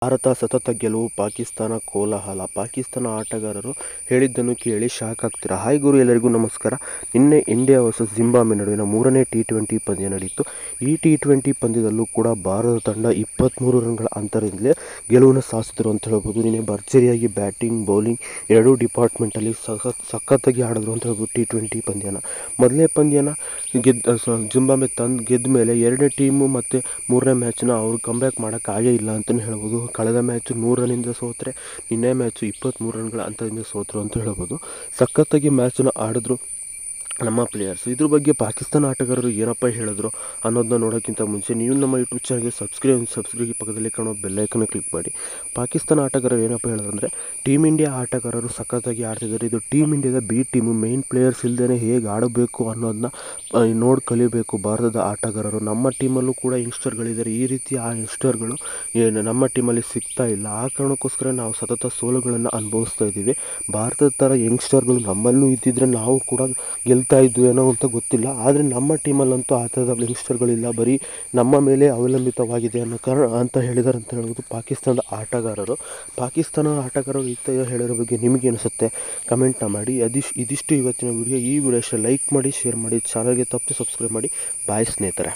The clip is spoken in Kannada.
ಭಾರತ ಸತತ ಗೆಲುವು, ಪಾಕಿಸ್ತಾನ ಕೋಲಾಹಲ. ಪಾಕಿಸ್ತಾನ ಆಟಗಾರರು ಹೇಳಿದ್ದನ್ನು ಕೇಳಿ ಶಾಕ್ ಆಗ್ತೀರಾ? ಹಾಯ್ ಗುರು, ಎಲ್ಲರಿಗೂ ನಮಸ್ಕಾರ. ನಿನ್ನೆ ಇಂಡಿಯಾ ವರ್ಸಸ್ ಜಿಂಬಾಬ್ವೆ ನಡುವಿನ 3ನೇ T20 ಪಂದ್ಯ ನಡೆಯಿತು. ಈ T20 ಪಂದ್ಯದಲ್ಲೂ ಕೂಡ ಭಾರತ ತಂಡ 23 ರನ್ಗಳ ಅಂತರದಿಂದಲೇ ಗೆಲುವನ್ನು ಸಾಧಿಸಿದ್ರು ಅಂತ ಹೇಳ್ಬೋದು. ನಿನ್ನೆ ಭರ್ಜರಿಯಾಗಿ ಬ್ಯಾಟಿಂಗ್, ಬೌಲಿಂಗ್ ಎರಡೂ ಡಿಪಾರ್ಟ್ಮೆಂಟಲ್ಲಿ ಸಖತ್ತಾಗಿ ಆಡಿದ್ರು ಅಂತ ಹೇಳ್ಬೋದು. T20 ಪಂದ್ಯನ ಮೊದಲನೇ ಪಂದ್ಯನ ಜಿಂಬಾಬ್ವೆ ಗೆದ್ದ ಮೇಲೆ ಎರಡನೇ ಟೀಮು ಮತ್ತು ಮೂರನೇ ಮ್ಯಾಚ್ನ ಅವರು ಕಂಬ್ಯಾಕ್ ಮಾಡೋಕ್ಕಾಗೇ ಇಲ್ಲ ಅಂತಲೇ ಹೇಳ್ಬೋದು. ಕಳೆದ ಮ್ಯಾಚು 100 ರನ್ನಿಂದ ಸೋತರೆ, ನಿನ್ನೆ ಮ್ಯಾಚು 23 ರನ್ಗಳ ಅಂತರದಿಂದ ಸೋತರು ಅಂತ ಹೇಳ್ಬೋದು. ಸಖತ್ತಾಗಿ ಮ್ಯಾಚನ್ನು ಆಡಿದ್ರು ನಮ್ಮ ಪ್ಲೇಯರ್ಸ್. ಇದ್ರ ಬಗ್ಗೆ ಪಾಕಿಸ್ತಾನ ಆಟಗಾರರು ಏನಪ್ಪ ಹೇಳಿದ್ರು ಅನ್ನೋದನ್ನ ನೋಡೋಕ್ಕಿಂತ ಮುಂಚೆ ನೀವು ನಮ್ಮ ಯೂಟ್ಯೂಬ್ ಚಾನಲ್ಗೆ ಸಬ್ಸ್ಕ್ರೈಬ್ ಪಕ್ಕದಲ್ಲಿ ಕಾಣೋ ಬೆಲ್ಲೈಕನ್ನು ಕ್ಲಿಕ್ ಮಾಡಿ. ಪಾಕಿಸ್ತಾನ ಆಟಗಾರರು ಏನಪ್ಪ ಹೇಳಿದ್ರು ಅಂದರೆ, ಟೀಮ್ ಇಂಡಿಯಾ ಆಟಗಾರರು ಸಖತ್ತಾಗಿ ಆಡ್ತಿದ್ದಾರೆ. ಇದು ಟೀಮ್ ಇಂಡಿಯಾದ ಬಿ ಟೀಮು, ಮೇನ್ ಪ್ಲೇಯರ್ಸ್ ಇಲ್ಲದೇ ಹೇಗೆ ಆಡಬೇಕು ಅನ್ನೋದನ್ನ ನೋಡಿ ಕಲಿಬೇಕು ಭಾರತದ ಆಟಗಾರರು. ನಮ್ಮ ಟೀಮಲ್ಲೂ ಕೂಡ ಯಂಗ್ಸ್ಟರ್ಗಳಿದ್ದಾರೆ. ಈ ರೀತಿ ಆ ಯಂಗ್ಸ್ಟರ್ಗಳು ನಮ್ಮ ಟೀಮಲ್ಲಿ ಸಿಗ್ತಾ ಇಲ್ಲ. ಆ ಕಾರಣಕ್ಕೋಸ್ಕರ ನಾವು ಸತತ ಸೋಲುಗಳನ್ನು ಅನುಭವಿಸ್ತಾ ಇದ್ದೀವಿ. ಭಾರತದ ಥರ ಯಂಗ್ಸ್ಟರ್ಗಳು ನಮ್ಮಲ್ಲೂ ಇದ್ದಿದ್ರೆ ನಾವು ಕೂಡ ಗೆಲ್ತಾ ಇದ್ವು ಏನೋ ಅಂತ ಗೊತ್ತಿಲ್ಲ. ಆದರೆ ನಮ್ಮ ಟೀಮಲ್ಲಂತೂ ಆ ಥರದ ಯಂಗ್ಸ್ಟರ್ಗಳಿಲ್ಲ, ಬರೀ ನಮ್ಮ ಮೇಲೆ ಅವಲಂಬಿತವಾಗಿದೆ ಅನ್ನೋ ಕಾರಣ ಅಂತ ಹೇಳಿದ್ದಾರೆ ಅಂತ ಹೇಳ್ಬೋದು ಪಾಕಿಸ್ತಾನದ ಆಟಗಾರರು. ಪಾಕಿಸ್ತಾನ ಆಟಗಾರರು ಈ ಥರ ಹೇಳಿರೋ ಬಗ್ಗೆ ನಿಮಗೆ ಅನಿಸುತ್ತೆ ಕಮೆಂಟ್ನ ಮಾಡಿ. ಇದಿಷ್ಟು ಇವತ್ತಿನ ವಿಡಿಯೋ. ಈ ವಿಡಿಯೋ ಇಷ್ಟ ಲೈಕ್ ಮಾಡಿ, ಶೇರ್ ಮಾಡಿ, ಚಾನಲ್ಗೆ ತಪ್ಪದೆ ಸಬ್ಸ್ಕ್ರೈಬ್ ಮಾಡಿ. ಬಾಯ್ ಸ್ನೇಹಿತರೆ.